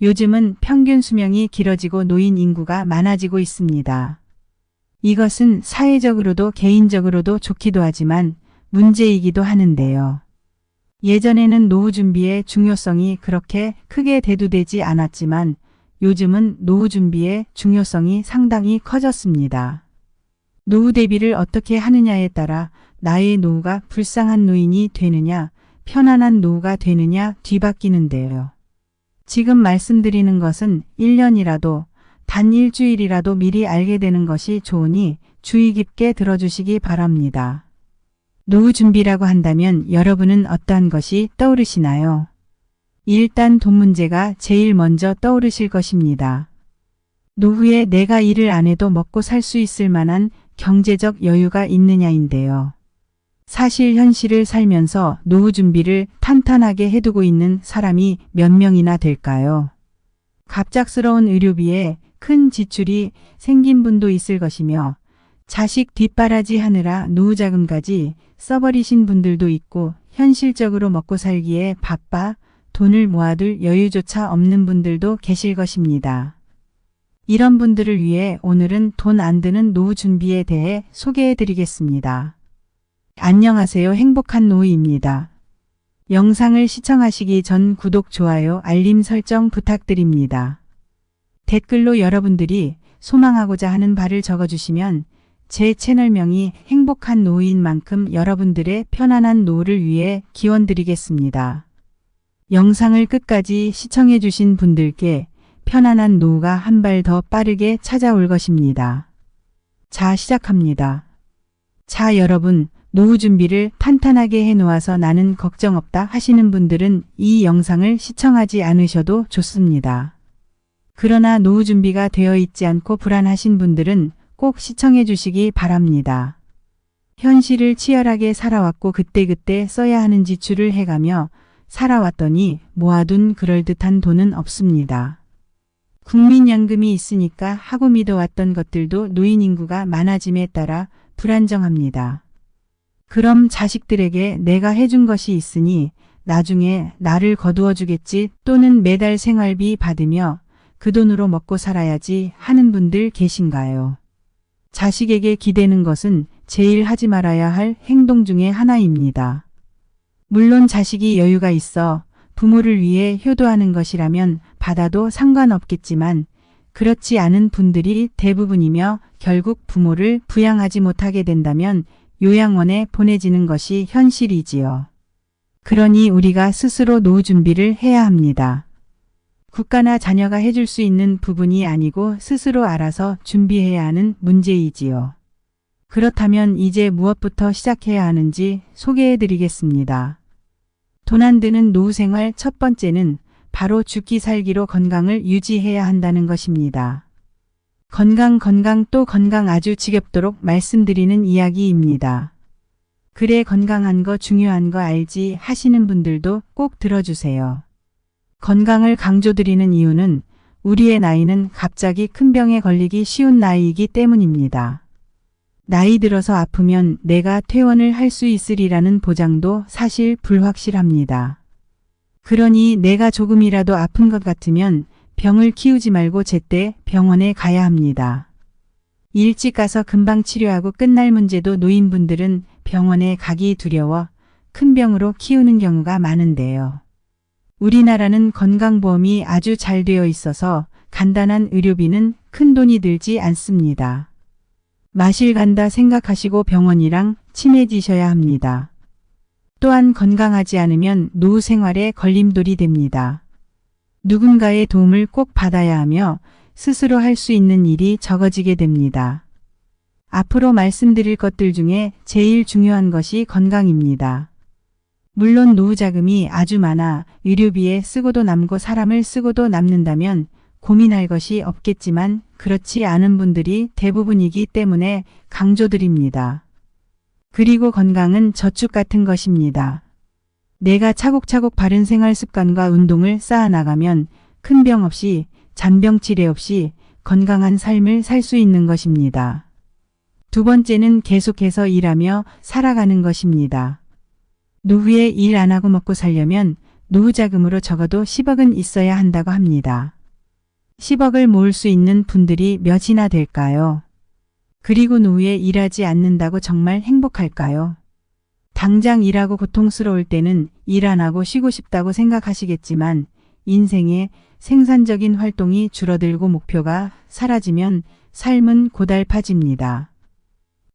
요즘은 평균 수명이 길어지고 노인 인구가 많아지고 있습니다. 이것은 사회적으로도 개인적으로도 좋기도 하지만 문제이기도 하는데요. 예전에는 노후 준비의 중요성이 그렇게 크게 대두되지 않았지만 요즘은 노후 준비의 중요성이 상당히 커졌습니다. 노후 대비를 어떻게 하느냐에 따라 나의 노후가 불쌍한 노인이 되느냐, 편안한 노후가 되느냐 뒤바뀌는데요. 지금 말씀드리는 것은 1년이라도 단 일주일이라도 미리 알게 되는 것이 좋으니 주의 깊게 들어주시기 바랍니다. 노후 준비라고 한다면 여러분은 어떠한 것이 떠오르시나요? 일단 돈 문제가 제일 먼저 떠오르실 것입니다. 노후에 내가 일을 안 해도 먹고 살 수 있을 만한 경제적 여유가 있느냐인데요. 사실 현실을 살면서 노후 준비를 탄탄하게 해두고 있는 사람이 몇 명이나 될까요? 갑작스러운 의료비에 큰 지출이 생긴 분도 있을 것이며 자식 뒷바라지 하느라 노후 자금까지 써버리신 분들도 있고 현실적으로 먹고 살기에 바빠 돈을 모아둘 여유조차 없는 분들도 계실 것입니다. 이런 분들을 위해 오늘은 돈 안 드는 노후 준비에 대해 소개해 드리겠습니다. 안녕하세요. 행복한 노후입니다. 영상을 시청하시기 전 구독, 좋아요, 알림 설정 부탁드립니다. 댓글로 여러분들이 소망하고자 하는 바를 적어주시면 제 채널명이 행복한 노후인 만큼 여러분들의 편안한 노후를 위해 기원드리겠습니다. 영상을 끝까지 시청해 주신 분들께 편안한 노후가 한 발 더 빠르게 찾아올 것입니다. 자, 시작합니다. 자, 여러분, 노후 준비를 탄탄하게 해놓아서 나는 걱정 없다 하시는 분들은 이 영상을 시청하지 않으셔도 좋습니다. 그러나 노후 준비가 되어 있지 않고 불안하신 분들은 꼭 시청해 주시기 바랍니다. 현실을 치열하게 살아왔고 그때그때 써야 하는 지출을 해가며 살아왔더니 모아둔 그럴듯한 돈은 없습니다. 국민연금이 있으니까 하고 믿어왔던 것들도 노인 인구가 많아짐에 따라 불안정합니다. 그럼 자식들에게 내가 해준 것이 있으니 나중에 나를 거두어 주겠지 또는 매달 생활비 받으며 그 돈으로 먹고 살아야지 하는 분들 계신가요? 자식에게 기대는 것은 제일 하지 말아야 할 행동 중에 하나입니다. 물론 자식이 여유가 있어 부모를 위해 효도하는 것이라면 받아도 상관없겠지만 그렇지 않은 분들이 대부분이며 결국 부모를 부양하지 못하게 된다면 요양원에 보내지는 것이 현실이지요. 그러니 우리가 스스로 노후 준비를 해야 합니다. 국가나 자녀가 해줄 수 있는 부분이 아니고 스스로 알아서 준비해야 하는 문제이지요. 그렇다면 이제 무엇부터 시작해야 하는지 소개해 드리겠습니다. 돈 안 드는 노후 생활 첫 번째는 바로 죽기 살기로 건강을 유지해야 한다는 것입니다. 건강 또 건강 아주 지겹도록 말씀드리는 이야기입니다. 그래 건강한 거 중요한 거 알지 하시는 분들도 꼭 들어주세요. 건강을 강조드리는 이유는 우리의 나이는 갑자기 큰 병에 걸리기 쉬운 나이이기 때문입니다. 나이 들어서 아프면 내가 퇴원을 할 수 있으리라는 보장도 사실 불확실합니다. 그러니 내가 조금이라도 아픈 것 같으면 병을 키우지 말고 제때 병원에 가야 합니다. 일찍 가서 금방 치료하고 끝날 문제도 노인분들은 병원에 가기 두려워 큰 병으로 키우는 경우가 많은데요. 우리나라는 건강보험이 아주 잘 되어 있어서 간단한 의료비는 큰 돈이 들지 않습니다. 마실 간다 생각하시고 병원이랑 친해지셔야 합니다. 또한 건강하지 않으면 노후 생활에 걸림돌이 됩니다. 누군가의 도움을 꼭 받아야 하며 스스로 할 수 있는 일이 적어지게 됩니다. 앞으로 말씀드릴 것들 중에 제일 중요한 것이 건강입니다. 물론 노후 자금이 아주 많아 의료비에 쓰고도 남고 사람을 쓰고도 남는다면 고민할 것이 없겠지만 그렇지 않은 분들이 대부분이기 때문에 강조드립니다. 그리고 건강은 저축 같은 것입니다. 내가 차곡차곡 바른 생활 습관과 운동을 쌓아나가면 큰 병 없이 잔병 치레 없이 건강한 삶을 살 수 있는 것입니다. 두 번째는 계속해서 일하며 살아가는 것입니다. 노후에 일 안 하고 먹고 살려면 노후 자금으로 적어도 10억은 있어야 한다고 합니다. 10억을 모을 수 있는 분들이 몇이나 될까요? 그리고 노후에 일하지 않는다고 정말 행복할까요? 당장 일하고 고통스러울 때는 일 안 하고 쉬고 싶다고 생각하시겠지만 인생의 생산적인 활동이 줄어들고 목표가 사라지면 삶은 고달파집니다.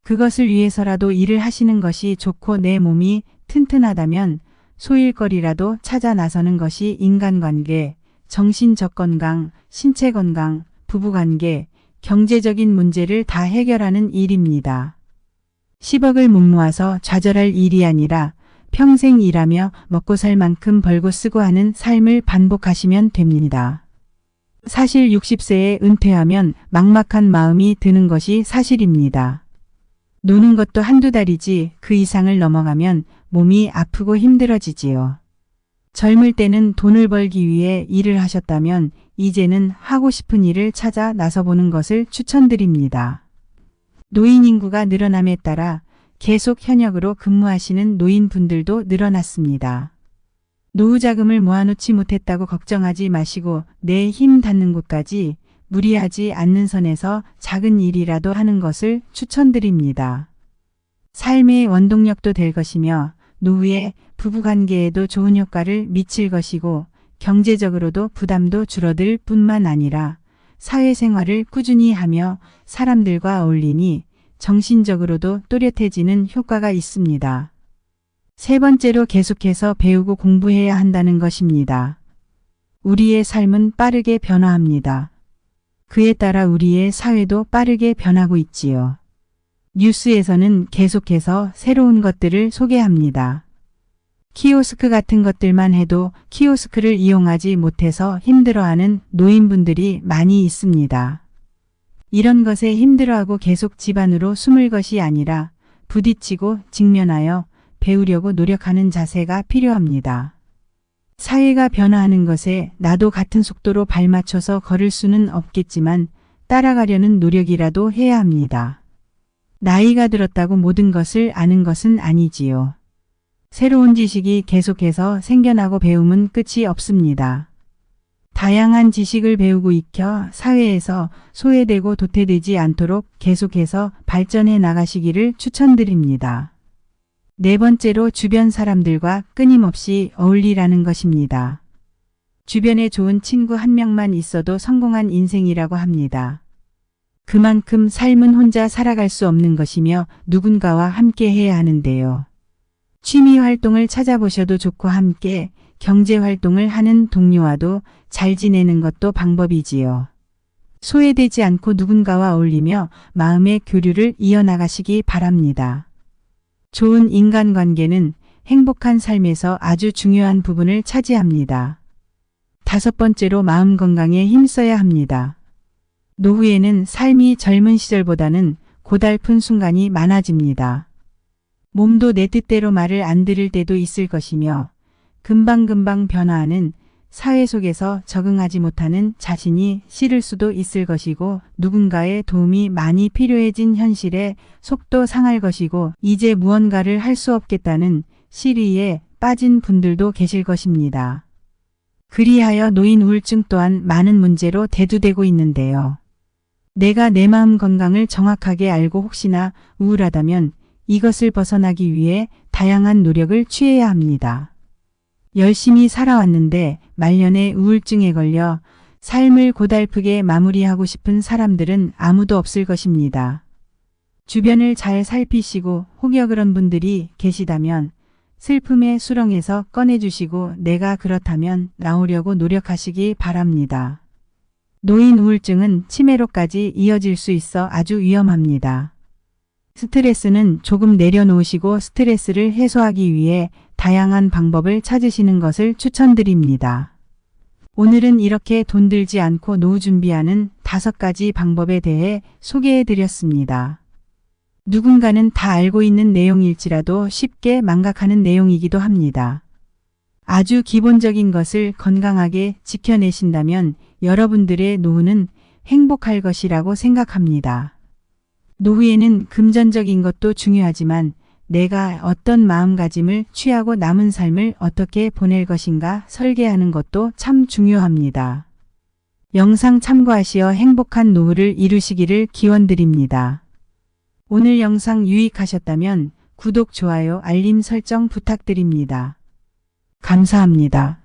그것을 위해서라도 일을 하시는 것이 좋고 내 몸이 튼튼하다면 소일거리라도 찾아 나서는 것이 인간관계, 정신적 건강, 신체 건강, 부부관계, 경제적인 문제를 다 해결하는 일입니다. 10억을 못 모아서 좌절할 일이 아니라 평생 일하며 먹고 살 만큼 벌고 쓰고 하는 삶을 반복하시면 됩니다. 사실 60세에 은퇴하면 막막한 마음이 드는 것이 사실입니다. 노는 것도 한두 달이지 그 이상을 넘어가면 몸이 아프고 힘들어지지요. 젊을 때는 돈을 벌기 위해 일을 하셨다면 이제는 하고 싶은 일을 찾아 나서보는 것을 추천드립니다. 노인 인구가 늘어남에 따라 계속 현역으로 근무하시는 노인분들도 늘어났습니다. 노후 자금을 모아놓지 못했다고 걱정하지 마시고 내 힘 닿는 곳까지 무리하지 않는 선에서 작은 일이라도 하는 것을 추천드립니다. 삶의 원동력도 될 것이며 노후에 부부관계에도 좋은 효과를 미칠 것이고 경제적으로도 부담도 줄어들 뿐만 아니라 사회생활을 꾸준히 하며 사람들과 어울리니 정신적으로도 또렷해지는 효과가 있습니다. 세 번째로 계속해서 배우고 공부해야 한다는 것입니다. 우리의 삶은 빠르게 변화합니다. 그에 따라 우리의 사회도 빠르게 변하고 있지요. 뉴스에서는 계속해서 새로운 것들을 소개합니다. 키오스크 같은 것들만 해도 키오스크를 이용하지 못해서 힘들어하는 노인분들이 많이 있습니다. 이런 것에 힘들어하고 계속 집 안으로 숨을 것이 아니라 부딪히고 직면하여 배우려고 노력하는 자세가 필요합니다. 사회가 변화하는 것에 나도 같은 속도로 발맞춰서 걸을 수는 없겠지만 따라가려는 노력이라도 해야 합니다. 나이가 들었다고 모든 것을 아는 것은 아니지요. 새로운 지식이 계속해서 생겨나고 배움은 끝이 없습니다. 다양한 지식을 배우고 익혀 사회에서 소외되고 도태되지 않도록 계속해서 발전해 나가시기를 추천드립니다. 네 번째로 주변 사람들과 끊임없이 어울리라는 것입니다. 주변에 좋은 친구 한 명만 있어도 성공한 인생이라고 합니다. 그만큼 삶은 혼자 살아갈 수 없는 것이며 누군가와 함께 해야 하는데요. 취미 활동을 찾아보셔도 좋고 함께 경제 활동을 하는 동료와도 잘 지내는 것도 방법이지요. 소외되지 않고 누군가와 어울리며 마음의 교류를 이어나가시기 바랍니다. 좋은 인간관계는 행복한 삶에서 아주 중요한 부분을 차지합니다. 다섯 번째로 마음 건강에 힘써야 합니다. 노후에는 삶이 젊은 시절보다는 고달픈 순간이 많아집니다. 몸도 내 뜻대로 말을 안 들을 때도 있을 것이며 금방금방 변화하는 사회 속에서 적응하지 못하는 자신이 싫을 수도 있을 것이고 누군가의 도움이 많이 필요해진 현실에 속도 상할 것이고 이제 무언가를 할 수 없겠다는 시리에 빠진 분들도 계실 것입니다. 그리하여 노인 우울증 또한 많은 문제로 대두되고 있는데요. 내가 내 마음 건강을 정확하게 알고 혹시나 우울하다면 이것을 벗어나기 위해 다양한 노력을 취해야 합니다. 열심히 살아왔는데 말년에 우울증에 걸려 삶을 고달프게 마무리하고 싶은 사람들은 아무도 없을 것입니다. 주변을 잘 살피시고 혹여 그런 분들이 계시다면 슬픔의 수렁에서 꺼내주시고 내가 그렇다면 나오려고 노력하시기 바랍니다. 노인 우울증은 치매로까지 이어질 수 있어 아주 위험합니다. 스트레스는 조금 내려놓으시고 스트레스를 해소하기 위해 다양한 방법을 찾으시는 것을 추천드립니다. 오늘은 이렇게 돈 들지 않고 노후 준비하는 5가지 방법에 대해 소개해드렸습니다. 누군가는 다 알고 있는 내용일지라도 쉽게 망각하는 내용이기도 합니다. 아주 기본적인 것을 건강하게 지켜내신다면 여러분들의 노후는 행복할 것이라고 생각합니다. 노후에는 금전적인 것도 중요하지만 내가 어떤 마음가짐을 취하고 남은 삶을 어떻게 보낼 것인가 설계하는 것도 참 중요합니다. 영상 참고하시어 행복한 노후를 이루시기를 기원드립니다. 오늘 영상 유익하셨다면 구독, 좋아요, 알림 설정 부탁드립니다. 감사합니다.